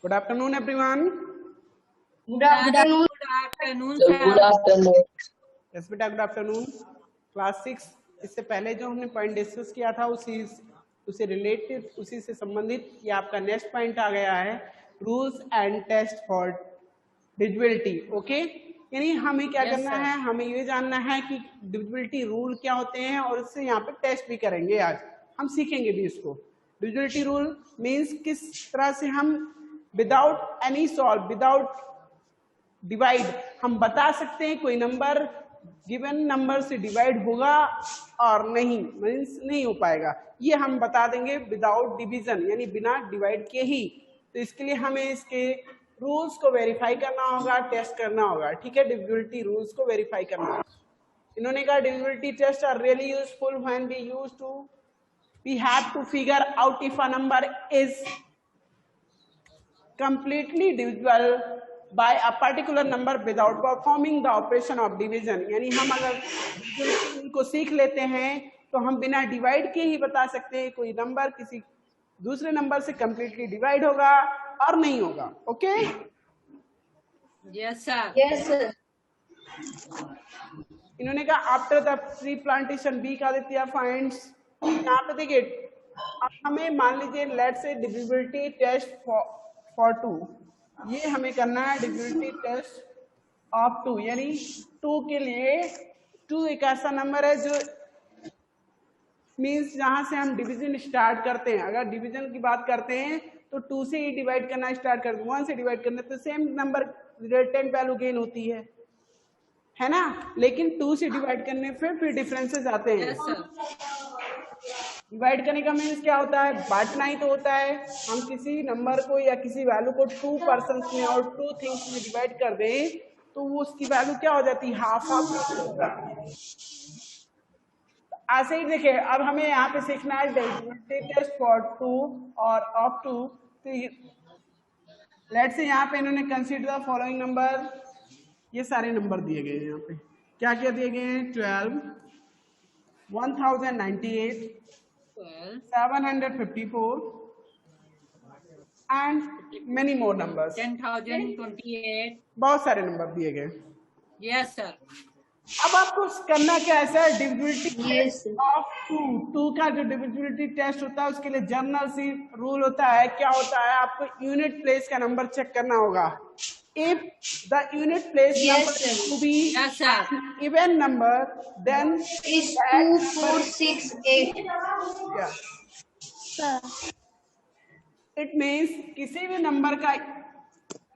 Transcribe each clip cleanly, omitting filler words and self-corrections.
Good afternoon everyone. Good afternoon. Good afternoon. Yes बेटा, good afternoon. Class 6 इससे पहले जो हमने पॉइंट डिस्कस किया था उसी रिलेटेड, उसी से संबंधित ये आपका नेक्स्ट पॉइंट आ गया है, rules and test for divisibility. Okay, यानी हमें क्या करना है, हमें ये जानना है कि डिविजिबिलिटी रूल क्या होते हैं और इससे यहाँ पे टेस्ट भी करेंगे। आज हम सीखेंगे भी इसको। डिविजिबिलिटी रूल मीन्स किस तरह से हम without any solve, without divide हम बता सकते हैं कोई नंबर गिवन नंबर से डिवाइड होगा और नहीं, मीन्स नहीं हो पाएगा, ये हम बता देंगे विदाउट डिवीजन, यानी बिना डिवाइड के ही। तो इसके लिए हमें इसके रूल्स को वेरीफाई करना होगा, टेस्ट करना होगा। ठीक है, डिविजिबिलिटी रूल्स को वेरीफाई करना होगा। इन्होंने कहा divisibility test are really useful when we have to figure out if a number is completely divisible by a particular number without performing the operation of division। यानी हम अगर इनको सीख लेते हैं तो हम बिना डिवाइड के ही बता सकते हैं कोई नंबर किसी दूसरे नंबर से completely डिवाइड होगा और नहीं होगा। Okay, yes sir. Yes sir. इन्होंने कहा आफ्टर द ट्री प्लांटेशन बी का दिया फाइंड्स। यहाँ पे देखिए, हमें मान लीजिए let's say divisibility test for 2, ये हमें करना है डिविजिबिलिटी टेस्ट ऑफ 2, यानी 2 के लिए 2 एक ऐसा नंबर है जो मीन्स जहां से हम डिवीजन स्टार्ट करते हैं। अगर डिवीजन की बात करते हैं तो 2 से ही डिवाइड करना स्टार्ट करते हैं, 1 से डिवाइड करना तो same number resultant value gain होती है ना। लेकिन 2 से डिवाइड करने पे फिर डिफरेंसेस आते हैं। डिवाइड करने का मीन्स क्या होता है, बांटना ही तो होता है। हम किसी नंबर को या किसी वैल्यू को 2 पर्सन्स में और 2 थिंग्स में डिवाइड कर दें तो वो उसकी वैल्यू क्या हो जाती है, हाफ ऑफ। ऐसे ही देखिए, अब हमें यहाँ पे सीखना है डिविजिबिलिटी टेस्ट फॉर 2 और ऑफ 2। तो लेट्स से यहाँ पे इन्होंने कंसीडर द फॉलोइंग नंबर, ये सारे नंबर दिए गए हैं। यहाँ पे क्या क्या दिए गए हैं, 12, 1098, 754 and many more numbers, 10,028। बहुत सारे नंबर दिए गए। Yes sir. अब आपको करना क्या है सर, डिविजिबिलिटी ऑफ 2 का जो डिविजिबिलिटी टेस्ट होता है उसके लिए जनरल सी रूल होता है। क्या होता है, आपको यूनिट प्लेस का नंबर चेक करना होगा। If the unit place number to be an even number, then is 2468। yeah, it means किसी भी नंबर का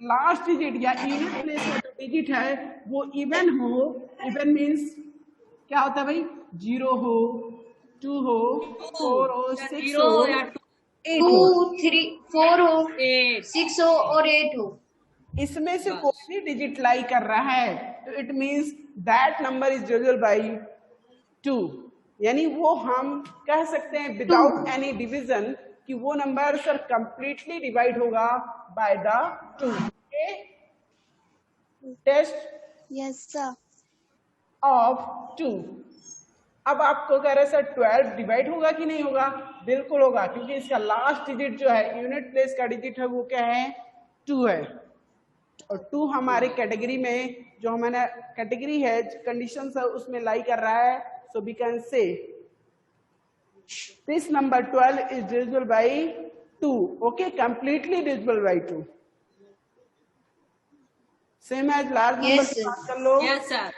लास्ट डिजिट या यूनिट प्लेस का जो डिजिट है वो इवन हो। इवन मीन्स क्या होता है भाई, 0 हो, 2 हो, 4 हो, 6 हो, 8 हो, 2, 3, 4 हो, 6 हो और 8 हो। इसमें से कोई भी डिजिट लाई कर रहा है तो it means that number is divisible by 2, यानी वो हम कह सकते हैं विदाउट एनी डिवीजन कि वो नंबर सर कंप्लीटली डिवाइड होगा by the 2। Test yes sir of 2। अब आपको कह रहे सर 12 डिवाइड होगा कि नहीं होगा, बिल्कुल होगा, क्योंकि इसका लास्ट डिजिट जो है यूनिट प्लेस का डिजिट है वो क्या है, 2 है। और 2 हमारी कैटेगरी में जो हमारा कैटेगरी है, कंडीशन है उसमें लाई कर रहा है। So we can say this number 12 is divisible by 2। Okay, completely divisible by 2। Same as large number की बात कर लो। Yes sir.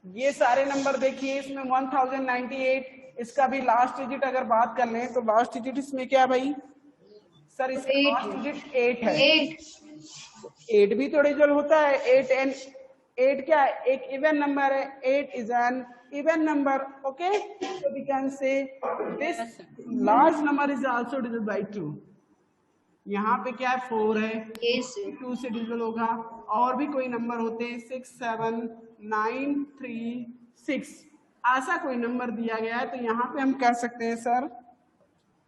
ये सारे नंबर देखिए, इसमें 1098, इसका भी लास्ट डिजिट अगर बात कर लें तो लास्ट डिजिट इसमें क्या है भाई सर, इसका लास्ट डिजिट 8 है। 8 भी तो डिविजिबल होता है। 8 क्या है, एक इवन नंबर है। 8 is an even number. Okay, so we can say this large number is also divisible by 2। यहाँ पे क्या है, 4 है, 2 से डिविजिबल होगा। और भी कोई नंबर होते हैं 6, 7, 9, 3, 6, ऐसा कोई नंबर दिया गया है तो यहाँ पे हम कह सकते हैं सर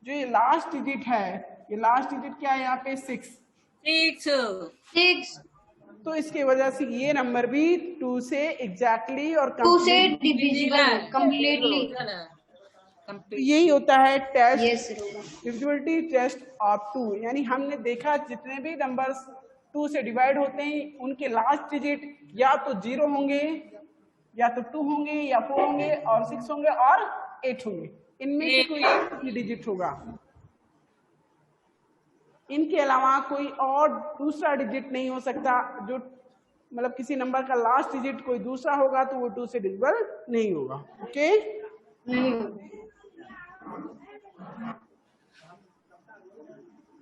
जो ये लास्ट डिजिट है, ये लास्ट डिजिट क्या है यहाँ पे, 6। तो इसकी वजह से ये नंबर भी 2 से एग्जैक्टली और 2 से डिविजिबल कंप्लीटली। complete. यही होता है टेस्ट Yes, sir. होगा. डिविजिबिलिटी टेस्ट ऑफ 2, यानी हमने देखा जितने भी नंबर्स 2 से डिवाइड होते हैं उनके लास्ट डिजिट या तो 0 होंगे, या तो 2 होंगे, या 4 होंगे, और 6 होंगे, और 8 होंगे। इनमें से कोई एक ही डिजिट होगा, इनके अलावा कोई और दूसरा डिजिट नहीं हो सकता। जो मतलब किसी नंबर का लास्ट डिजिट कोई दूसरा होगा तो वो 2 से डिविजिबल नहीं होगा। ओके, नहीं होगा.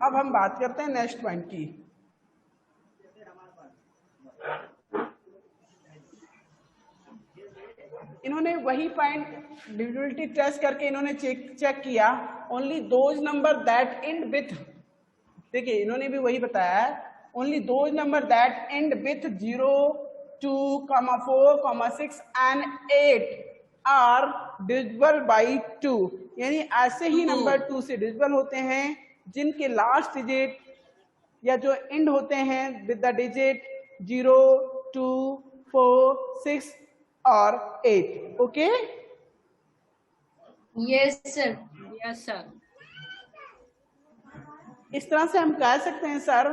अब हम बात करते हैं नेक्स्ट पॉइंट की। इन्होंने वही पॉइंट डिविजिबिलिटी टेस्ट करके इन्होंने चेक किया only those number that end with, देखिए इन्होंने भी वही बताया है, only those number that end with 0, 2, 4, 6 and 8 are divisible by 2, यानी ऐसे ही नंबर 2 से डिविजिबल होते हैं जिनके लास्ट डिजिट या जो एंड होते हैं विद द डिजिट 0, 2, 4, 6 और 8। Okay, Yes, sir. Yes, sir. इस तरह से हम कह सकते हैं sir,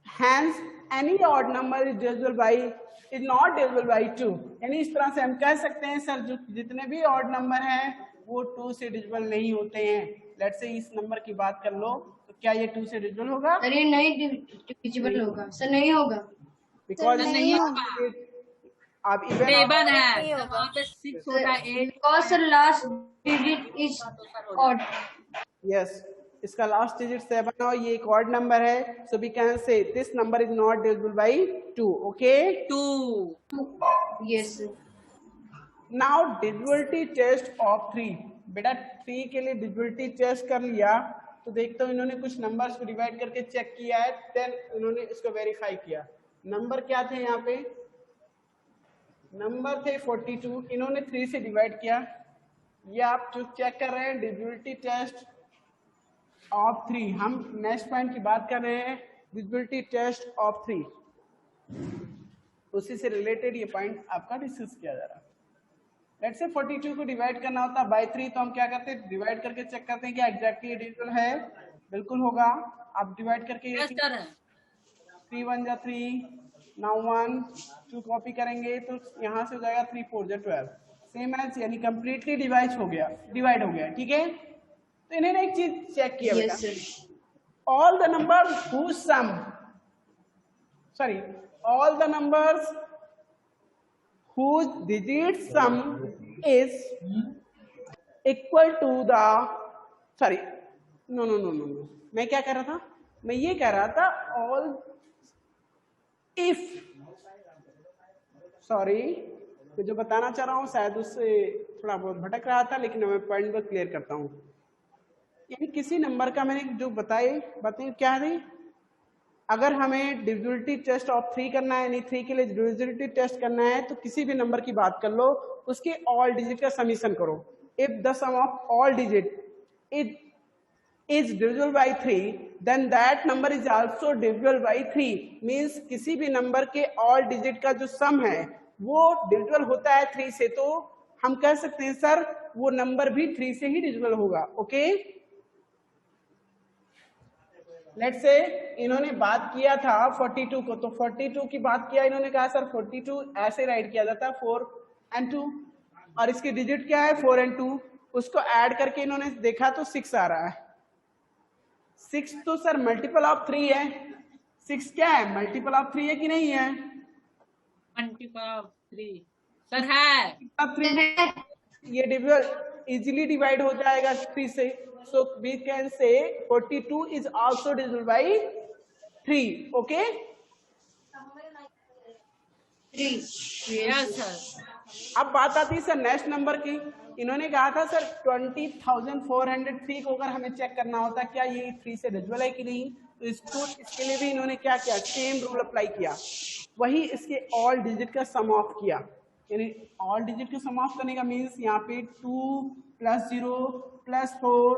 hence any odd number is divisible by is not divisible by 2, यानी इस तरह से हम कह सकते हैं सर जो जितने भी ऑड नंबर हैं वो 2 से डिविजिबल नहीं होते हैं। लेट्स से इस नंबर की बात कर लो, तो क्या ये 2 से डिविजिबल होगा? सर ये नहीं डिविजिबल होगा. सर नहीं होगा. बिकॉज नहीं होगा। आप इवन इवन है, वहाँ पे 6 होगा, 8 Because sir last digit is odd. Yes, इसका लास्ट डिजिट 7 है और ये एक ऑड नंबर है, so we can say this number is not divisible by 2। Okay, 2. Yes, sir. Now divisibility test of 3। बेटा 3 के लिए डिविजिबिलिटी टेस्ट कर लिया, तो देखता हूँ इन्होंने कुछ नंबर्स को डिवाइड करके चेक किया है, देन इन्होंने इसको वेरीफाई किया। नंबर क्या थे यहाँ पे? नंबर थे 42, इन्होंने 3 से डिवाइड किया। ये आप जो चेक कर रहे हैं डिविजिबिलिटी टेस्ट ऑफ 3, हम नेक्स्ट पॉइंट की बात कर रहे हैं डिविजिबिलिटी टेस्ट ऑफ 3, उसी से रिलेटेड ये पॉइंट आपका डिस्कस किया जा रहा है। लेट्स से 42 को डिवाइड करना होता है बाय 3, तो हम क्या करते हैं, डिवाइड करके चेक करते हैं क्या एग्जैक्टली ये डिविजिबल है। बिल्कुल होगा, आप डिवाइड करके Yes, sir. 3 1 जा 3, नाउ 1 2 कॉपी करेंगे तो यहाँ से हो जाएगा 3 4 जा 12, सेम एज, यानी कंप्लीटली डिवाइड हो गया। ठीक है, तो इन्होंने एक चीज चेक किया बेटा, Yes, sir. all the numbers whose sum, sorry, all the numbers whose digit sum is equal to the, sorry, no, मैं क्या कर रहा था, मैं ये कह रहा था all, if, सॉरी, मैं जो बताना चाह रहा हूँ शायद उससे थोड़ा बहुत भटक रहा था, लेकिन मैं पॉइंट को क्लियर करता हूँ। यानी किसी नंबर का मैंने जो बातें क्या है, अगर हमें डिविजिबिलिटी टेस्ट ऑफ 3 करना है, यानी 3 के लिए डिविजिबिलिटी टेस्ट करना है, तो किसी भी नंबर की बात कर लो, उसके ऑल डिजिट का समीशन करो। If the sum of all digit is divisible by 3, then that number is also divisible by 3, means किसी भी नंबर के ऑल डिजिट का जो सम है वो डिविजिबल होता है 3 से, तो हम कह सकते हैं सर वो नंबर भी 3 से ही डिविजिबल होगा। ओके, लेट्स से इन्होंने बात किया था 42 को, तो 42 की बात किया, इन्होंने कहा सर 42 ऐसे राइट किया जाता है 4 and 2, और इसकी डिजिट क्या है 4 and 2, उसको ऐड करके इन्होंने देखा तो 6 आ रहा है। 6 तो सर मल्टीपल ऑफ 3 है, 6 क्या है, मल्टीपल ऑफ 3 है कि नहीं है? मल्टीपल ऑफ 3 सर है। अब 3 ये डिविजिबल इजीली डिवाइड हो जाएगा 3 से, so we can say 42 is also divisible by 3. Okay, 3. Yes, sir. अब बात आती है सर नेक्स्ट नंबर की। इन्होंने कहा था सर 20,403 को अगर हमें चेक करना होता क्या ये 3 से डिविजिबल है कि नहीं, तो इसके लिए भी इन्होंने क्या किया, सेम रूल अप्लाई किया, वही इसके ऑल डिजिट का सम ऑफ किया। यानी ऑल डिजिट का सम ऑफ करने का मीन्स यहाँ पे 2 + 0 + 4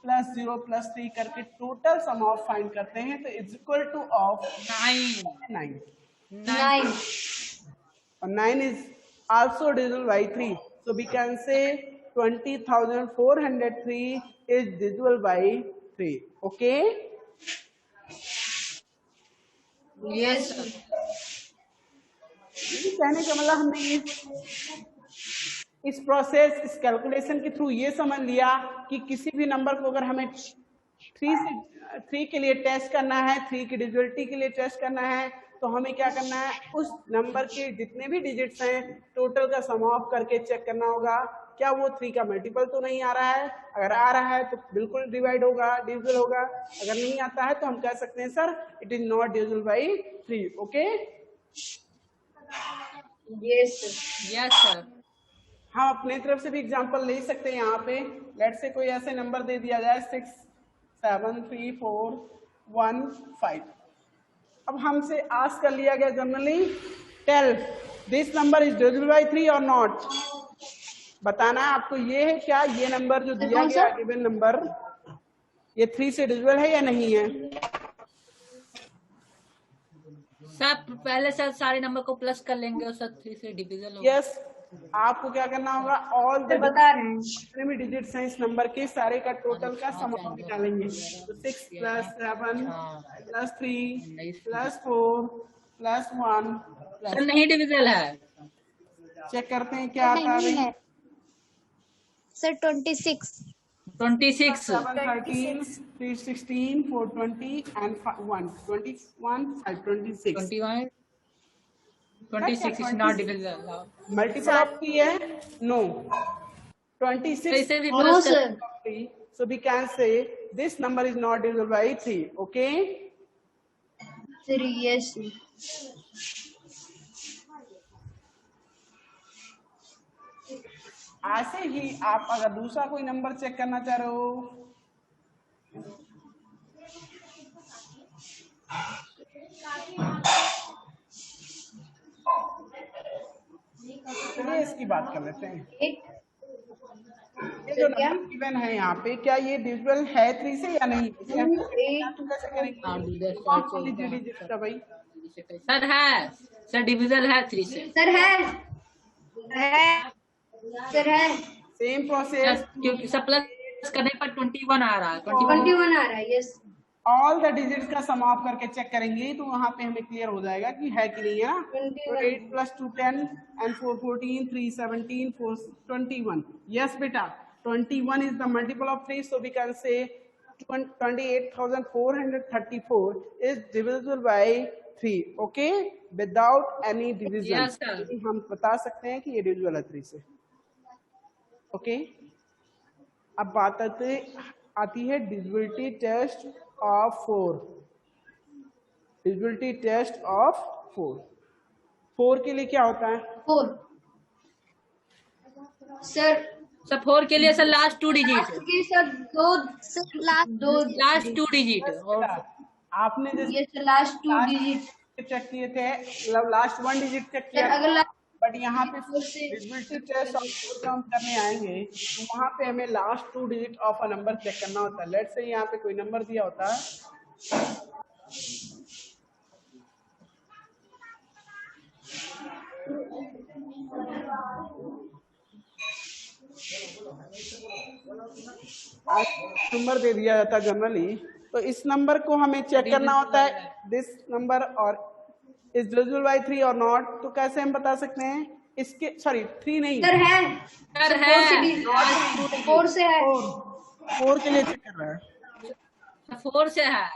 + 0 + 3 करके टोटल सम ऑफ फाइंड करते हैं, तो इज इक्वल टू ऑफ 9, 9. और 9 is also divisible by 3, so we can say 20,403 is divisible by 3. Okay? Yes, sir. कहने का मतलब हमने इस प्रोसेस, इस कैलकुलेशन के थ्रू ये समझ लिया कि किसी भी नंबर को अगर हमें 3 के लिए टेस्ट करना है, 3 की डिविजिबिलिटी के लिए टेस्ट करना है, तो हमें क्या करना है, उस नंबर के जितने भी डिजिट्स हैं टोटल का सम ऑफ करके चेक करना होगा क्या वो 3 का मल्टीपल तो नहीं आ रहा है। अगर आ रहा है तो बिल्कुल डिवाइड होगा, डिविजिबल होगा। अगर नहीं आता है तो हम कह सकते हैं sir it is not divisible by 3। Okay? Yes, sir. Yes, sir. हम अपने तरफ से भी एग्जांपल ले सकते हैं। यहाँ पे लेट से कोई ऐसे नंबर दे दिया जाए 6 7 3 4 1 5। अब हमसे आस्क कर लिया गया generally tell this number is divisible by 3 और नॉट। बताना है आपको ये है क्या ये नंबर जो दिया गया गिवन नंबर ये 3 से डिविजिबल है या नहीं है। सर पहले सर सारे नंबर को प्लस कर लेंगे और सर 3 से डिविजन होगा। यस, आपको क्या करना होगा, ऑल द बता रहे हैं जितने भी डिजिट्स हैं इस नंबर के सारे का टोटल का सम ऑफ निकालेंगे। तो 6 + 7 + 3 + 4 + 1 सर नहीं डिविजन है। चेक करते हैं क्या आता है। Sir 26 26 7 13 3 16 4 20 and 1 21 5 26 21 26 is not divisible. Multiple of 3 है। नो 26 इसे भी No, plus sir. so we can say this number is not divisible by 3. Okay? 3. Yes. ऐसे ही आप अगर दूसरा कोई नंबर चेक करना चाह रहे हो चलिए इसकी बात कर लेते हैं। 8. ये जो नंबर गिवन है यहाँ पे क्या ये डिविजिबल है 3 से या नहीं। 2, 8. कैसे करेंगे डिजिट का भाई। सर है सर डिविजन है 3 से। सर है सर है सेम प्रोसेस क्योंकि सब प्लस करने पर 21 आ रहा है। 21 आ रहा है। यस ऑल द डिजिट्स का सम ऑफ करके चेक करेंगे तो वहां पे हमें क्लियर हो जाएगा कि है कि नहीं है ना। तो 8 + 2 10 and 4 14 3 17 4 21। यस बेटा 21 is the multiple of 3 so we can say 28,434 is divisible by 3। okay, without any division। Yes, sir. हम बता सकते हैं कि ये डिविजिबल है 3 से। ओके, अब बात आती है divisibility test of 4। Divisibility test of 4 के लिए क्या होता है। 4 सर 4 के लिए सर लास्ट 2 डिजिट के सर दो लास्ट 2 डिजिट और आपने जैसे ये लास्ट 2 डिजिट चेक किए थे मतलब लास्ट 1 डिजिट चेक किया अगला बट यहाँ पे डिविजिबिलिटी टेस्ट ऑफ 4 का हम करने आएंगे तो वहाँ पे हमें last 2 digit of a number check करना होता है। लेट्स से यहाँ पे कोई नंबर दिया होता है नंबर दे दिया जाता है जनरली, तो इस नंबर को हमें चेक करना होता है दिस नंबर और इज डिविजिबल बाय 3 और नॉट। तो कैसे हम बता सकते हैं इसके, सॉरी 3 नहीं सर है 4 से है 4 के लिए चेक कर रहा है। 4 से है।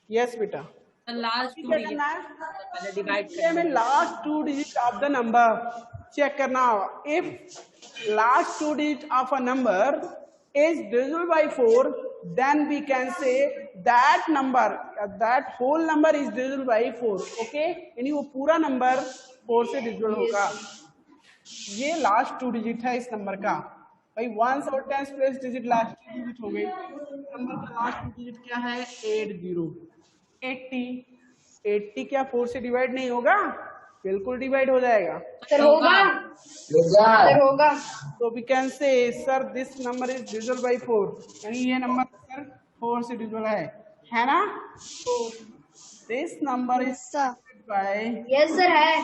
यस बेटा लास्ट 2 क्या डिजिट करना है, पहले डिवाइड हमें last 2 digit of the number check करना होगा। If last 2 digit of a number is divisible by 4 then we can say that number that whole number is divisible by 4। okay, यानी वो पूरा नंबर 4 से डिविजिबल होगा। ये last 2 digit है इस नंबर का भाई। 1 और 10 प्लेस डिजिट लास्ट डिजिट हो गई। नंबर का लास्ट 2 डिजिट क्या है 80 क्या 4 से डिवाइड नहीं होगा, बिल्कुल डिवाइड हो जाएगा। सर होगा तो we can say sir this number is divisible by 4 यानी ये नंबर सर 4 से डिविजिबल है ना। तो this number is by yes sir है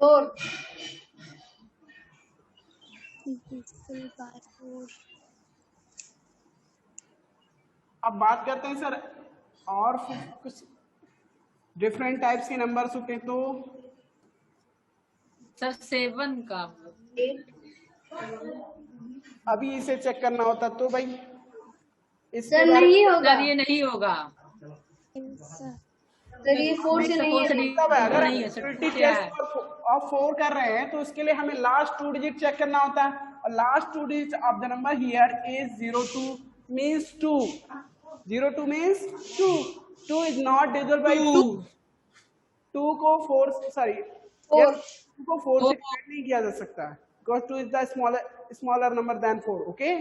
4 divisible by 4. अब बात करते हैं सर और कुछ डिफरेंट टाइप्स के नंबर्स होते हैं, तो सर 7 का 8 अभी इसे चेक करना होता तो भाई इसके सर बारे नहीं में होगा सर ये नहीं होगा। Sir. सर ये 4 से नहीं है। मतलब है, अगर नहीं है सर, प्रोबेबिलिटी क्या है? टेस्ट ऑफ 4 कर रहे हैं तो उसके लिए हमें लास्ट 2 डिजिट चेक करना होता है, और last 2 digit of the number here is 02 means 2, 02 means 2, 2 is not divisible by 2, 2 को 4 सॉरी 4 2 को 4 से डिवाइड नहीं किया जा सकता है, because 2 is the smaller number than 4, okay.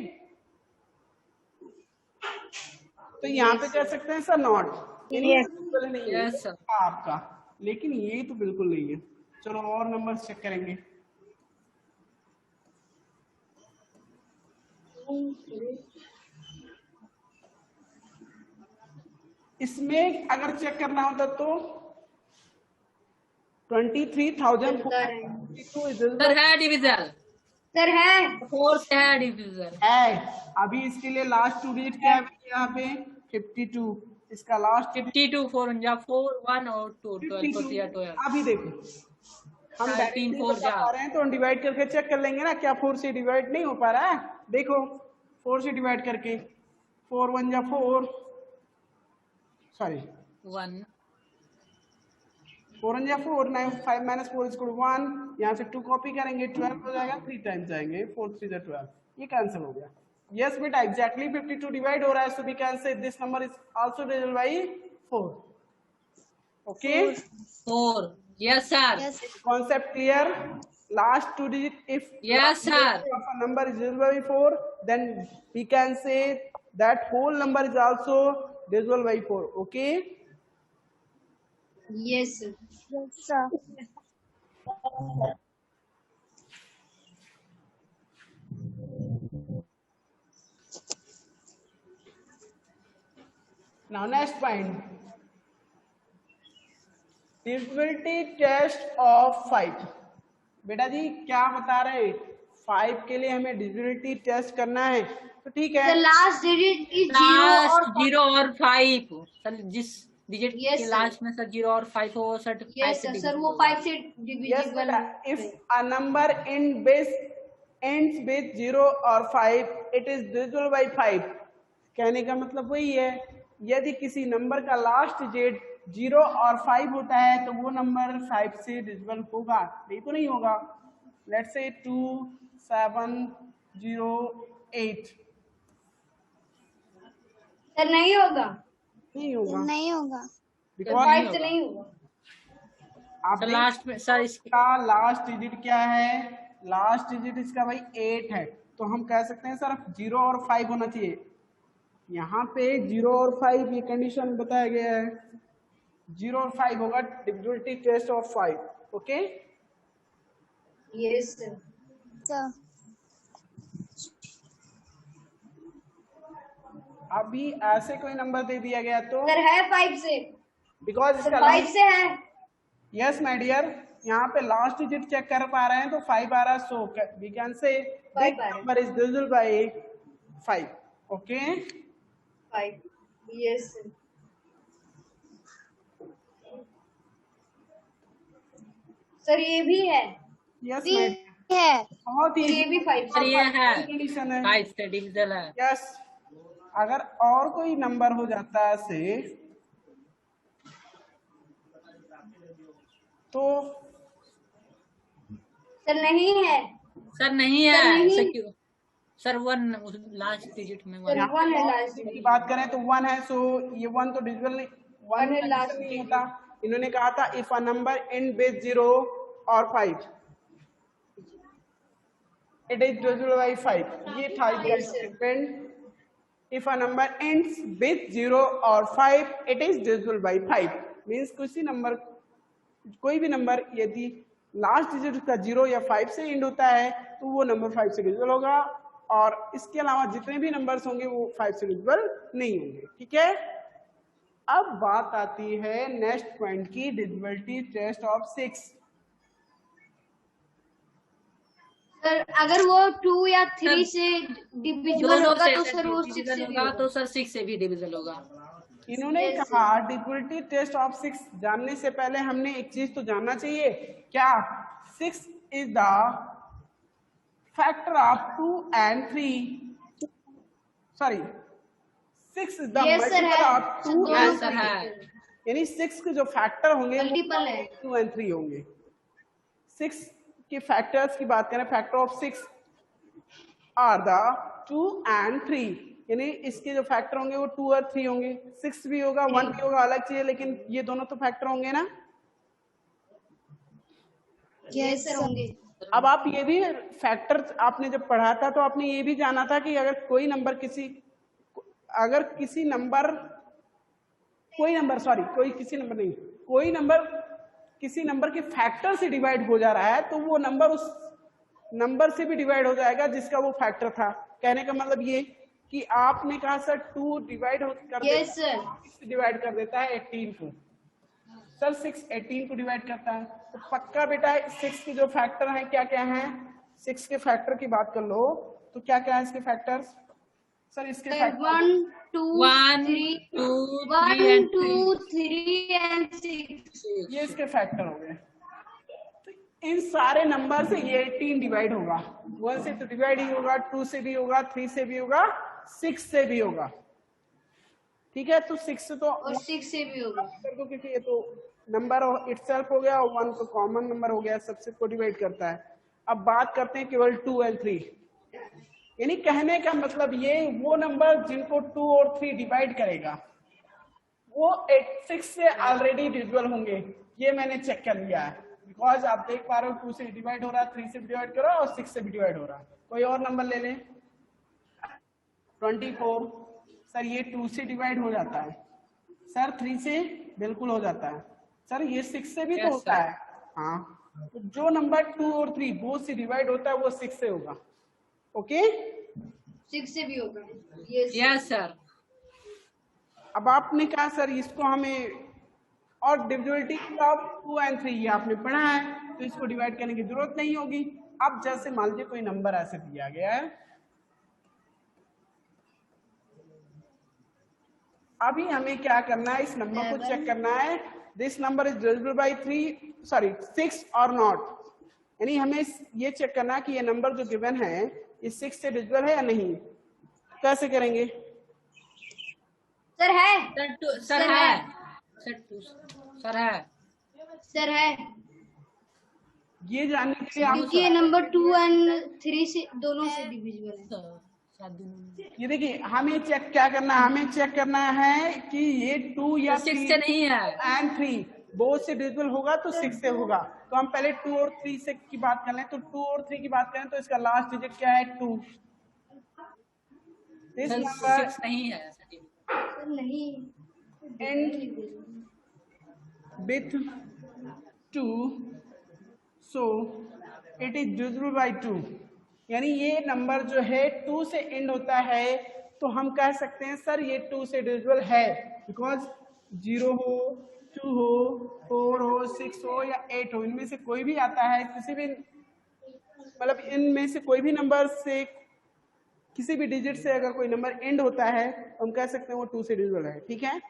तो यहाँ पे कह सकते हैं सर नॉट, यानी Yes. बिल्कुल नहीं है Yes, sir. आपका, लेकिन ये तो बिल्कुल नहीं है। चलो और नंबर चेक करेंगे। इसमें अगर चेक करना होता तो 23,452 सर है डिविजन, सर है 4 से है डिविजन। है। अभी इसके लिए लास्ट 2 डिजिट क्या है यहाँ पे 52, इसका लास्ट 52 4 जा 4 1 और 2 12 को 52। 12। अभी देखो हम तीन डायरेक्टली फोर बता जा। पा रहे हैं तो हम डिवाइड करके चेक कर लेंगे ना, क्या 4 से डिवाइड नहीं हो पा रहा है। देखो 4 से डिवाइड करके 4 1 जा 4 सॉरी 1 4 1 जा 4 9 5 माइनस 4 इज 1, यहाँ से 2 कॉपी करेंगे 12 हो जाएगा, 3 टाइम्स जाएंगे 4 3 जा 12, ये कैंसिल हो गया। यस बेटा एग्जैक्टली 52 डिवाइड हो रहा है, so we can say this number is also divisible by 4, okay. 4 yes sir. Yes. Concept clear? Last 2 digit, if Yes, last sir. digit of a number is divisible by 4, then we can say that whole number is also divisible by 4, okay? Yes Yes, sir. Now next point, divisibility test of 5। बेटा जी क्या बता रहे हैं, 5 के लिए हमें divisibility test करना है, तो ठीक है। सर लास्ट डिजिट की 0 लास्ट और 0 और 5 सर, जिस डिजिट Yes, के sir. लास्ट में सर 0 और 5 हो सर यस सर वो 5 से Yes, डिविजिबल बेटा, if a number ends with 0 or 5, it is divisible by 5। कहने का मतलब वही है, यदि किसी नंबर का लास्ट डिजिट 0 और 5 होता है तो वो नंबर 5 से डिविजिबल होगा, नहीं तो नहीं होगा। लेट्स से 2 7 0 8 सर नहीं होगा नहीं होगा, नहीं होगा। सर बिकॉज 5 से नहीं होगा आप सर लास्ट में सर इसका लास्ट डिजिट क्या है, लास्ट डिजिट इसका भाई 8 है, तो हम कह सकते हैं सर 0 और 5 होना चाहिए। यहाँ पे 0 और 5 ये कंडीशन बताया गया है, 0 और 5 होगा divisibility test of 5, okay. Yes sir Sir. अभी ऐसे कोई नंबर दे दिया गया तो सर है 5 से बिकॉज सर इसका 5 से है यस माय डियर, यहाँ पे लास्ट डिजिट चेक कर पा रहे हैं तो 5 आ रहा है, so we can say this 5 आ रहा है। Number is divisible by 5, okay. 5 yes sir sir ये भी है यस भी माय है। बहुत ही ये भी 5 सर ये है कंडीशन है। 5 से डिविजिबल है। यस, अगर और कोई नंबर हो जाता है से तो सर नहीं है सर नहीं सर है नहीं। सर क्यों सर 1 लास्ट डिजिट में 1 सर 1 है लास्ट की बात करें तो 1 है, सो ये 1 तो डिविजिबल नहीं, 1 है last नहीं होता। इन्होंने कहा था if a number and with 0 और 5 इट इज डिविजिबल बाय 5, ये था Yes, sir. Statement. If a number ends with 0 और 5 it is divisible by 5 means कोई भी नंबर यदि लास्ट डिजिट का 0 या 5 से एंड होता है तो वो नंबर 5 से डिविजिबल होगा, और इसके अलावा जितने भी नंबर्स होंगे वो 5 से डिविजिबल नहीं होंगे, ठीक है। अब बात आती है नेक्स्ट पॉइंट की, डिविजिबिलिटी टेस्ट ऑफ 6। सर अगर वो 2 या 3 से डिविजिबल दोनों होगा से तो सर वो 6 डिविजन से भी होगा होगा। तो सर 6 से भी डिविजन होगा। इन्होंने Yes, कहा डिफिकल्टी टेस्ट ऑफ 6 जानने से पहले हमने एक चीज तो जानना चाहिए, क्या 6 is the factor of 2 and 3, sorry 6 is the Yes, sir, multiple है। ऑफ 2 दोनों and सर 3, है। यानी 6 के जो फैक्टर होंगे मल्टीपल है। 2 and 3 होंगे। 6 के फैक्टर्स की बात करें, factor of 6 are the 2 and 3, यानी इसके जो फैक्टर होंगे वो 2 और 3 होंगे। 6 भी होगा, 1 भी होगा, अलग चाहिए, लेकिन ये दोनों तो फैक्टर होंगे ना। यस सर होंगे। अब आप ये भी फैक्टर आपने जब पढ़ा था तो आपने ये भी जाना था कि अगर कोई नंबर किसी नंबर के फैक्टर से डिवाइड हो जा रहा है तो वो नंबर उस नंबर से भी डिवाइड हो जाएगा जिसका वो फैक्टर था। कहने का मतलब ये कि आपने कहा सर 2 डिवाइड कर यस सर। 6 डिवाइड कर देता है 18 को, सर 6 18 को डिवाइड करता है, तो पक्का बेटा 6 के जो फैक्टर हैं क्या क्या हैं, 6 के फैक्टर की बात कर लो तो क्या क्या है इसके फैक्टर्स, सर इसके फैक्टर 1 2 1 3 2 1 3 and 2 3 and 6 ये इसके फैक्टर हो गए। तो इन सारे नंबर से ये 18 डिवाइड होगा, 1 से तो डिवाइड ही होगा, 2 से भी होगा, 3 से भी होगा, 6 से भी होगा। ठीक है, तो 6 से तो और 6 से भी होगा। कर दो क्योंकि ये तो नंबर इटसेल्फ हो गया और 1 तो कॉमन नंबर हो गया, सबसे को डिवाइड करता है। अब बात करते हैं केवल 2 और 3, यानी कहने का मतलब ये वो नंबर जिनको 2 और 3 डिवाइड करेगा वो 6 से ऑलरेडी डिविजिबल होंगे, ये मैंने चेक कर लिया है। बिकॉज आप देख पा रहे हो 2 से डिवाइड हो रहा है, 3 से भी डिवाइड कर रहा है और 6 से भी डिवाइड हो रहा है। कोई और नंबर ले लें, 24, सर ये 2 से डिवाइड हो जाता है, सर 3 से बिल्कुल हो जाता है, सर ये 6 से भी तो Yes, होता sir. है। हाँ, तो जो नंबर 2 और 3 बोथ से डिवाइड होता है वो 6 से होगा। ओके 6 से भी होगा। Yes yes sir. अब आपने कहा सर इसको हमें और डिविजिबिलिटी ऑफ 2 and 3 ये आपने पढ़ा है तो इसको डिवाइड करने की जरूरत नहीं होगी। अब जैसे मान लीजिए कोई नंबर ऐसे दिया गया है, अभी हमें क्या करना है, इस नंबर को चेक करना है this number is divisible bye 6 और नॉट, यानी हमें ये चेक करना है कि ये नंबर जो गिवन है ये 6 से डिविजिबल है या नहीं। कैसे करेंगे सर है। सर है सर है सर है ये जानने के लिए आप क्योंकि ये नंबर 2 and 3 से दोनों से डिविजिबल है। ये देखिए हमें चेक क्या करना है, हमें चेक करना है कि ये 2 या 6 से नहीं है। and 3 बोथ से डिविजिबल होगा तो 6 से होगा। तो हम पहले 2 और 3 से की बात कर लें, तो 2 और 3 की बात करें तो इसका लास्ट डिजिट क्या है 2। दिस सर नंबर 6 नहीं है सर नहीं and with 2 so it is divisible by 2, यानी ये नंबर जो है 2 से एंड होता है तो हम कह सकते हैं सर ये 2 से डिविजिबल है, बिकॉज 0 हो 2 हो 4 हो 6 हो या 8 हो, इनमें से कोई भी आता है, किसी भी मतलब इनमें से कोई भी नंबर से किसी भी डिजिट से अगर कोई नंबर एंड होता है तो हम कह सकते हैं वो 2 से डिविजिबल है। ठीक है,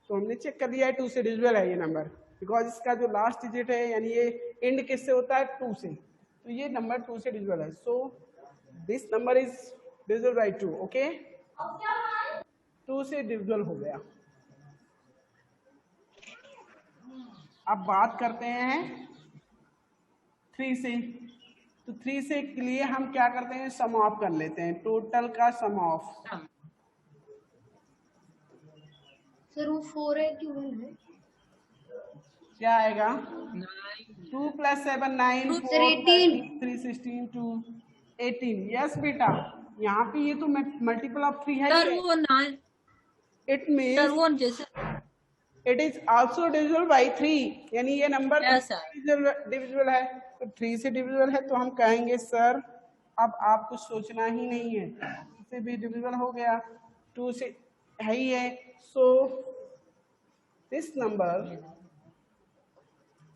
तो हमने चेक कर लिया है 2 से डिविजिबल है ये नंबर, बिकॉज इसका जो लास्ट डिजिट है यानी ये एंड किससे होता है 2 से, तो ये नंबर 2 से डिविजिबल है। So this number is divisible by 2। Okay 2 से डिविजिबल हो गया। अब बात करते हैं 3 से, तो 3 से के लिए हम क्या करते हैं, सम ऑफ कर लेते हैं, टोटल का सम ऑफ। सर वो 4 है कि 1 है? क्या आएगा 2 + 7 9 Sir, 18 3 16 2 18। यस बेटा, यहाँ पे ये तो मल्टीपल ऑफ 3 है, सर वो ना इट सर मीन्स वो जैसे it is also divisible by 3, यानी ये नंबर Yes, sir. डिविजिबल है, तो 3 से डिविजिबल है तो हम कहेंगे सर अब आपको सोचना ही नहीं है, इसे भी डिविजिबल हो गया, 2 से है ही है। सो दिस नंबर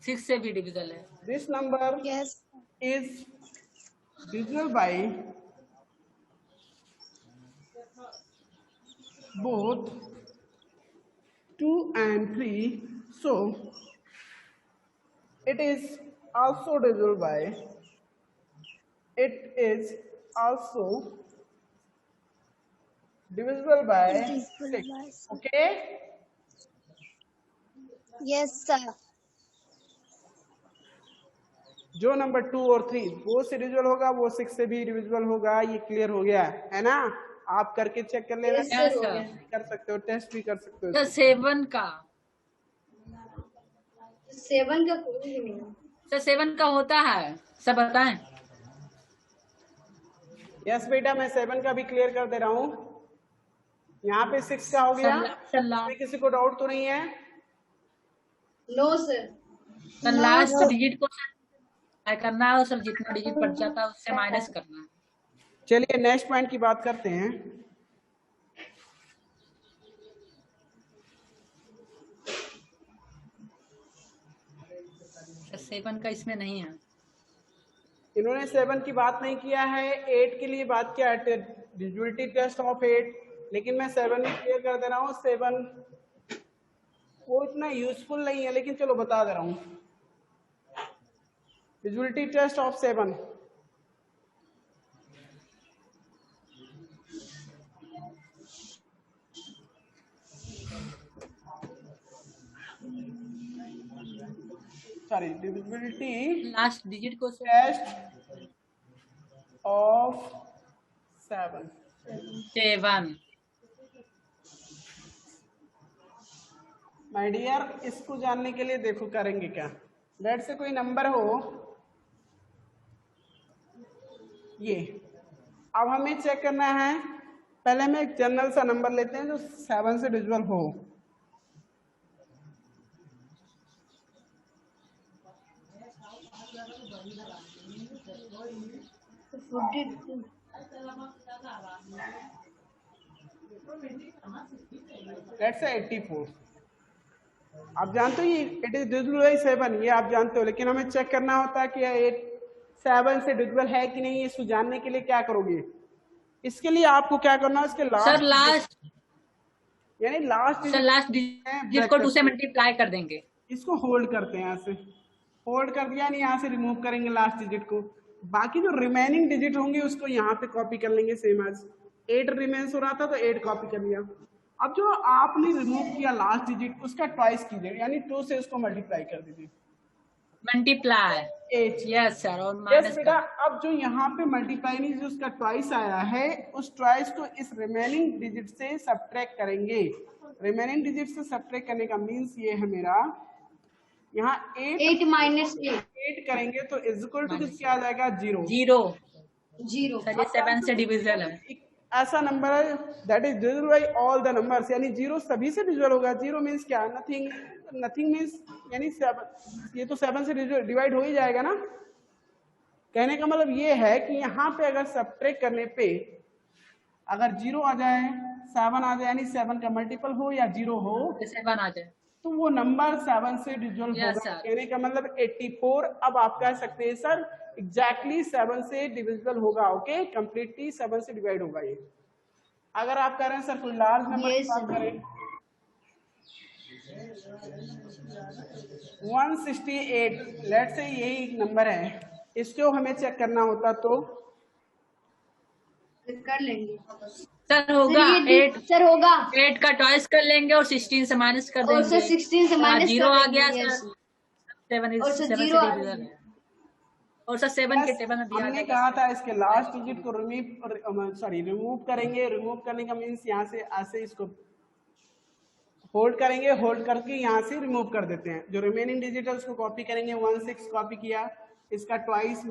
6 से भी डिविजिबल है। This number Yes. is divisible by both 2 and 3, so it is also divisible by, it is also divisible by divisible 6. by 6. Okay, Yes, sir. जो नंबर 2 और 3 वो से डिविजिबल होगा वो 6 से भी डिविजिबल होगा। ये क्लियर हो गया है ना? आप करके चेक कर लेना। Yes, sir, हो sir. गया। कर सकते हो, टेस्ट भी कर सकते हो। सर 7 का 7 का कोई भी नहीं है। सर 7 का होता है, सब बताएं। यस बेटा, मैं 7 का भी क्लियर कर दे रहा हूँ। यहाँ पे 6 का हो गया। सर इसमें किसी को डाउट तो नहीं है? No sir. Sir last digit को सर करना है, सर जितना डिजिट बढ़ जाता है उससे माइनस करना है। चलिए नेक्स्ट पॉइंट की बात करते हैं। सर 7 का इसमें नहीं है। इन्होंने 7 की बात नहीं किया है, 8 के लिए बात किया है, डिविजिबिलिटी टेस्ट ऑफ 8, लेकिन मैं 7 भी क्लियर कर दे रहा हूँ। 7 वो इतना यूजफुल नहीं है, लेकिन चलो बता दे रहा हूँ। Divisibility test of 7, sorry, divisibility last digit को टेस्ट ऑफ 7। 7 माय डियर, इसको जानने के लिए देखो करेंगे क्या। लेट से कोई नंबर हो ये, अब हमें चेक करना है। पहले हम एक जनरल सा नंबर लेते हैं जो 7 से डिविजिबल हो। Let's say 84। आप जानते हो ये इट इज डिविजिबल बाय 7, ये आप जानते हो, लेकिन हमें चेक करना होता है कि 7 से डिविजिबल है कि नहीं। इसको जानने के लिए क्या करोगे? इसके लिए आपको क्या करना है, इसके सर लास्ट यानी लास्ट सर लास्ट डिजिट को 2 से मल्टीप्लाई कर देंगे। इसको होल्ड करते हैं, यहाँ से होल्ड कर दिया, नहीं यहाँ से रिमूव करेंगे लास्ट डिजिट को। बाकी जो रिमेनिंग डिजिट होंगे उसको यहाँ पे कॉपी कर लेंगे, सेम एज 8 रिमेन्स हो रहा था तो 8 कॉपी कर लिया। अब जो आपने रिमूव किया लास्ट डिजिट उसका ट्वाइस कीजिए, यानी 2 से उसको मल्टीप्लाई कर दीजिए। मल्टीप्लाई 8। यस सर, और यस माइनस बेटा, अब जो यहाँ पे मल्टीप्लाई नहीं जो उसका ट्वाइस आया है, उस ट्वाइस को इस रिमेनिंग डिजिट से सब्ट्रैक्ट करेंगे। रिमेनिंग डिजिट से सब्ट्रैक्ट करने का मीन्स ये है मेरा, यहाँ 8 माइनस 8 करेंगे तो इज इक्वल टू क्या आ जाएगा? 0। 0। सर ये 7 से डिविजिबल है। एक ऐसा नंबर है that is divisible bye all the numbers, यानी 0 सभी से डिविजिबल होगा। 0 मीन्स क्या? नथिंग। नथिंग मीन्स यानी 7, ये तो 7 से डिवाइड हो ही जाएगा ना। कहने का मतलब ये है कि यहाँ पे अगर सब्ट्रैक्ट करने पे अगर 0 आ जाए, 7 आ जाए, यानी 7 का मल्टीपल हो या 0 हो, 7 आ जाए तो वो नंबर 7 से डिविजिबल Yes, होगा। sir. कहने का मतलब 84। अब आप कह सकते हैं सर एग्जैक्टली 7 से डिविजिबल होगा। ओके, कंप्लीटली 7 से डिवाइड होगा ये। अगर आप कह रहे हैं सर कोई लार्ज नंबर की Yes, बात sir. करें, 168, लेट्स से यही एक नंबर है, इसको हमें चेक करना होता तो कर लेंगे सर होगा सर। ये 8 सर होगा 8 का ट्वाइस कर लेंगे और 16 से माइनस कर और देंगे। सर 16 से माइनस 0 आ गया yes. सर। 7 और सर 7 से 0 आ डिविजिबल है। और सर 7 के टेबल में दिया हमने जाएगा। कहा था इसके लास्ट डिजिट को रिमूव करेंगे। रिमूव करने का मीन्स यहाँ से ऐसे इसको होल्ड करेंगे, होल्ड करके यहाँ से रिमूव कर देते हैं। जो रिमेनिंग डिजिट है उसको कॉपी करेंगे। 16 कॉपी किया, इसका twice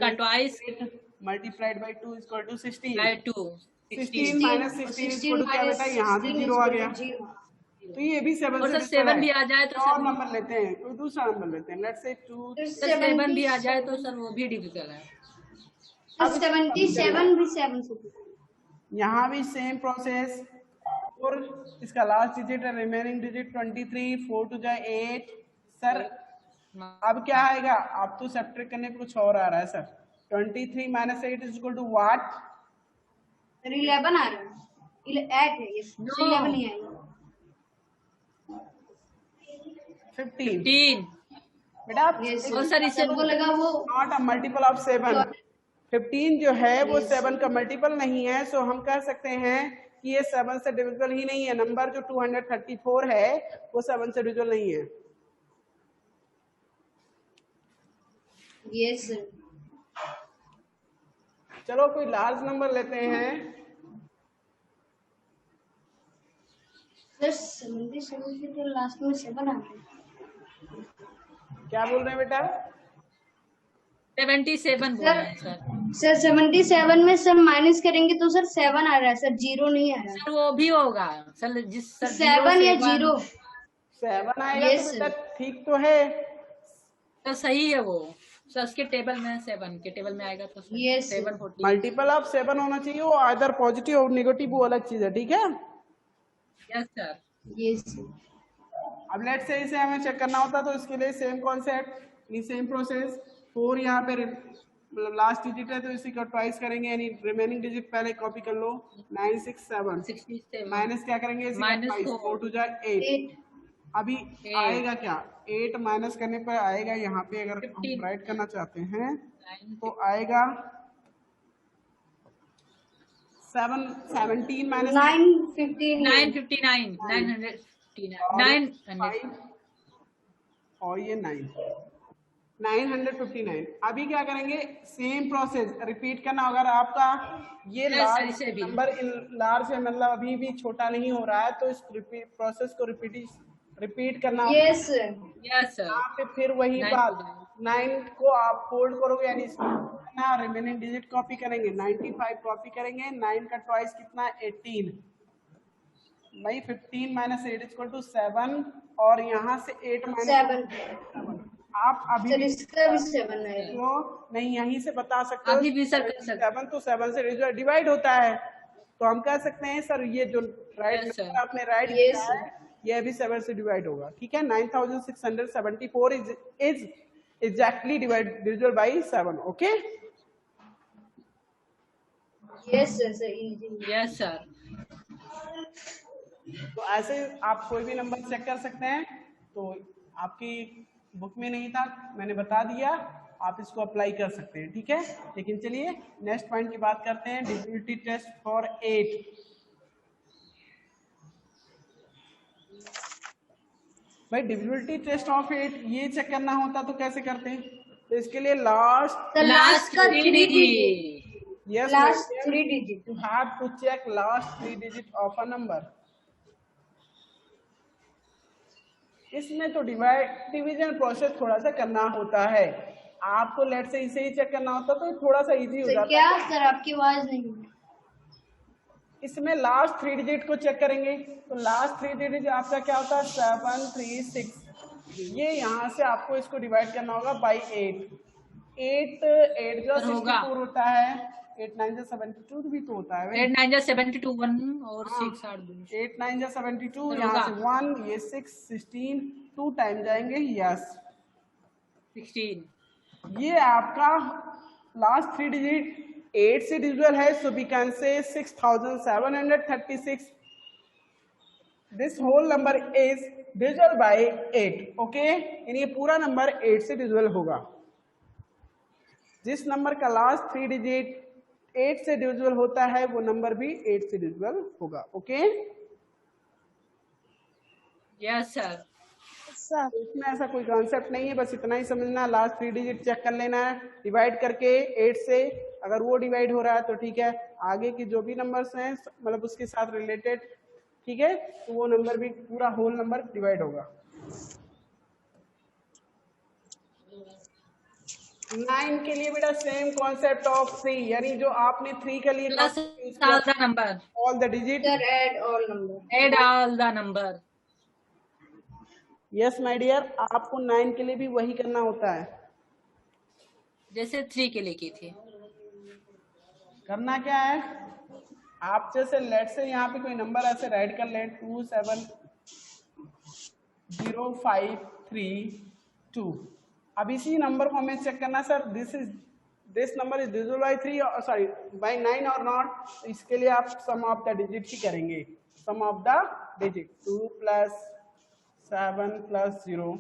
multiplied by 2 equal to 16। 16 minus 16 equal to क्या बेटा? यहाँ भी 0 आ गया, तो ये भी 7 और से सर 7 भी आ जाए तो और सर नंबर लेते हैं, कोई दूसरा नंबर लेते हैं। Let's say 2। सर 7 भी आ जाए तो सर वो भी डिविजिबल है। 77 भी 7 से यहाँ भी सेम प्रोसेस। और इसका लास्ट डिजिट है रिमेनिंग डिजिट 23, 4 टू जाए 8। सर अब क्या आएगा? आप तो सब्ट्रैक्ट करने पे कुछ और आ रहा है sir. 23 minus 8 is equal to what? Sir 11 आ रहा है, 8 है ये, No. 11 नहीं आएगा। 15 15। बेटा Yes, और सर इससे सबको लगा वो नॉट अ मल्टीपल ऑफ 7। 15 जो है वो 7 का मल्टीपल नहीं है, सो हम कह सकते हैं कि ये 7 से डिविजिबल ही नहीं है। नंबर जो 234 है वो 7 से डिविजिबल नहीं है। Yes sir. चलो कोई लार्ज नंबर लेते हैं। सर 77 के तो लास्ट में 7 आता है। क्या बोल रहे हैं बेटा? 77 बोल रहे हैं सर। सर 77 में सर माइनस करेंगे तो सर 7 आ रहा है सर, 0 नहीं आ रहा है। सर वो भी होगा सर, जिस सर 7 या 0। 7 आएगा Yes, तो बेटा ठीक तो है। सर सही है वो सर, उसके टेबल में 7 के टेबल में आएगा तो Yes. 7 14। मल्टीपल ऑफ 7 होना चाहिए, वो आइदर पॉजिटिव और नेगेटिव, वो अलग चीज है, ठीक है। Yes sir. यस अब लेट से इसे हमें चेक करना होता तो इसके लिए सेम कॉन्सेप्ट, सेम प्रोसेस। 4 यहाँ पे मतलब लास्ट डिजिट है तो इसी का ट्वाइस करेंगे, यानी रिमेनिंग डिजिट पहले कॉपी कर लो। 9 6 7 67 माइनस क्या करेंगे, इसी का Minus ट्वाइस, 4. 4 2 जा 8। 8। अभी आएगा क्या, 8 माइनस करने पर आएगा यहाँ पे, अगर हम 15. राइट करना चाहते हैं 9 तो आएगा 17 माइनस 959। 959 959 900 और ये 959। अभी क्या करेंगे, सेम प्रोसेस रिपीट करना होगा। अगर आपका ये Yes, लार्ज ऐसे भी। नंबर लार्ज है, मतलब अभी भी छोटा नहीं हो रहा है, तो इस प्रोसेस को रिपीट करना होगा। Yes yes sir. यहाँ पे फिर वही 9 बात, 9 को आप फोल्ड करोगे, यानी ना रिमेनिंग डिजिट कॉपी करेंगे, 95 कॉपी करेंगे। 9 का ट्वाइस कितना, 18 भाई। 15 माइनस 8 इक्वल टू 7, और यहाँ से 8 माइनस 7। आप अभी सर भी इसका भी 7 है। तो नहीं, यहीं से बता सकते हो। अभी भी सर कर सकते 7 तो 7 से डिवाइड होता है, तो हम कह सकते हैं सर ये जो राइट Yes, sir. नंबर आपने राइट Yes, किया है ये भी 7 से डिवाइड होगा, ठीक है। 9674 is exactly divisible by 7, okay. Yes sir easy. Yes sir. तो ऐसे आप कोई भी नंबर चेक कर सकते हैं। तो आपकी बुक में नहीं था, मैंने बता दिया, आप इसको अप्लाई कर सकते हैं, ठीक है। लेकिन चलिए नेक्स्ट पॉइंट की बात करते हैं, डिविजिबिलिटी टेस्ट फॉर 8। भाई डिविजिबिलिटी टेस्ट ऑफ 8 ये चेक करना होता तो कैसे करते हैं, तो इसके लिए लास्ट लास्ट का 3 digit. Digit. Yes, last 3 digit. You have to check last 3 digit of a number. इसमें तो डिवीजन प्रोसेस थोड़ा सा करना होता है, आपको लेट से इसे ही चेक करना होता तो थोड़ा सा इजी हो सर जाता क्या है। सर आपकी आवाज नहीं है। इसमें लास्ट 3 डिजिट को चेक करेंगे, तो लास्ट 3 डिजिट आपका क्या होता है, 7 3 6। ये यहाँ से आपको इसको डिवाइड करना होगा बाई 8। 8 जो 64 होता है, 8 9 जो 72 भी तो होता है। 8 9 72 1 और 6 8 8 9 जो 72, सर यहाँ होगा। से 1, ये 6 16 2 टाइम जाएंगे, यस 16। ये आपका लास्ट 3 डिजिट 8 से डिविजिबल है, so we can say 6736। This whole number is divisible by 8, okay. यानी ये पूरा नंबर 8 से डिविजिबल होगा। जिस नंबर का लास्ट 3 डिजिट 8 से डिविजिबल होता है वो नंबर भी 8 से डिविजिबल होगा, ओके। Yes sir. सर इसमें ऐसा कोई कॉन्सेप्ट नहीं है, बस इतना ही समझना, लास्ट 3 डिजिट चेक कर लेना है डिवाइड करके 8 से। अगर वो डिवाइड हो रहा है तो ठीक है, आगे के जो भी नंबर्स हैं मतलब उसके साथ रिलेटेड, ठीक है, तो वो नंबर भी पूरा होल नंबर डिवाइड होगा। 9 के लिए बेटा सेम कॉन्सेप्ट ऑफ 3, यानी जो आपने 3 के लिए plus all the number. All the digit. Sir add all number. Add all the number. Yes my dear, आपको 9 के लिए भी वही करना होता है। जैसे 3 के लिए की थी। करना क्या है, आप जैसे लेट से यहाँ पे कोई नंबर ऐसे राइट कर ले 27053 2। अब इसी नंबर को हमें चेक करना, sir this number is divisible by 3 और सॉरी बाय 9 और नॉट, इसके लिए आप सम ऑफ द डिजिट ही करेंगे, सम ऑफ द डिजिट 2 + 7 + 0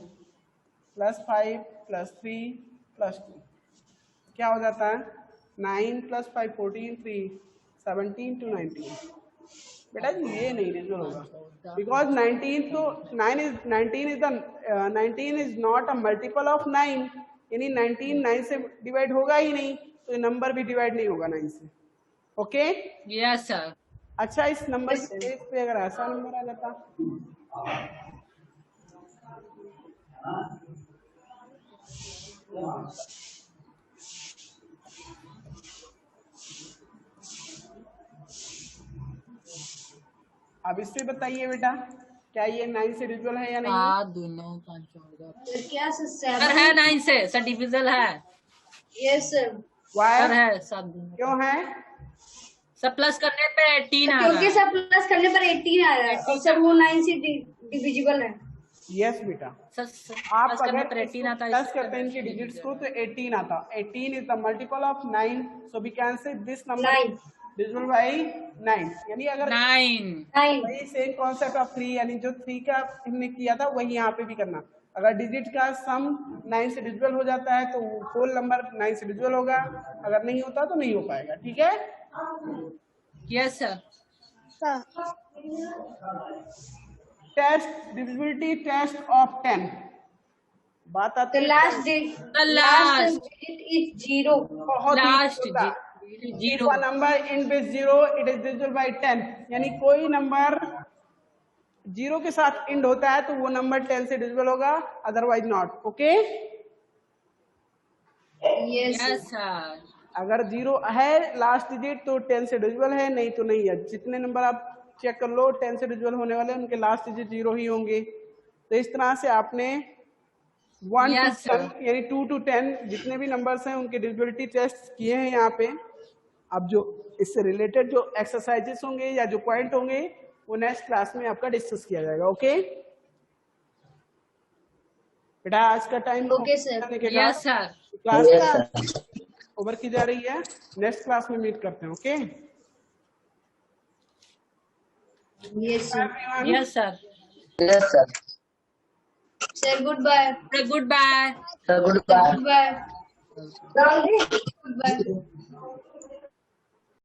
+ 5 + 3 + 2 क्या हो जाता है 9 + 5 14 3 17 to 19। बेटा ये नहीं डिविजिबल होगा बिकॉज 19 तो 19 is not a multiple of 9, यानी 19 9 से डिवाइड होगा ही नहीं, तो ये नंबर भी डिवाइड नहीं होगा 9 से। Okay yes sir. अच्छा इस नंबर पे अगर ऐसा नंबर आ जाता, अब इससे बताइए बेटा क्या ये 9 से डिविजिबल है या नहीं? 7 2 9 5 14 क्या सर सर 7? है 9 से सर डिविजिबल है। Yes sir. वाई सर है 7 2 क्यों है? सर प्लस करने पे 18 आ रहा क्योंकि है। सर प्लस करने पर 18 आ रहा है और सर वो 9 से डिविजिबल है। यस बेटा सर आप प्लस करने अगर पर 18 आता है, प्लस करते हैं इनके डिजिट्स को तो 18 आता, 18 is the multiple of 9, so we can say this number 9 divisible by 9, यानी अगर 9 वही सेम कॉन्सेप्ट ऑफ 3, यानी जो 3 का हमने किया था वही यहाँ पे भी करना। अगर डिजिट का सम 9 से डिविजिबल हो जाता है तो होल नंबर 9 से डिविजिबल होगा, अगर नहीं होता तो नहीं हो पाएगा। ठीक है yes sir. sir, test divisibility test of 10 बात आती The है last digit is 0. बहुत ही लास्ट छोटा। Zero If a number ends with 0, it is divisible by 10, यानी कोई नंबर 0 के साथ एंड होता है तो वो नंबर 10 से डिविजिबल होगा, otherwise not. Okay Yes. Yes sir. अगर 0 है लास्ट डिजिट तो 10 से डिविजिबल है, नहीं तो नहीं है। जितने नंबर आप चेक कर लो 10 से डिविजिबल होने वाले उनके लास्ट डिजिट 0 ही होंगे। तो इस तरह से आपने 1 Yes, to 10 यानी 2 to 10 जितने भी नंबर्स हैं उनके डिविजिबिलिटी टेस्ट किए हैं यहाँ पे। अब जो इससे रिलेटेड जो एक्सरसाइजेस होंगे या जो पॉइंट होंगे वो नेक्स्ट क्लास में आपका डिस्कस किया जाएगा। ओके बेटा आज का time Okay, sir. Yes sir. Class over की जा रही है, नेक्स्ट क्लास में मीट करते हैं। Okay Yes, sir. Yes sir. Yes, sir. Sir, goodbye. Goodbye. Sir, goodbye. Goodbye. Goodbye.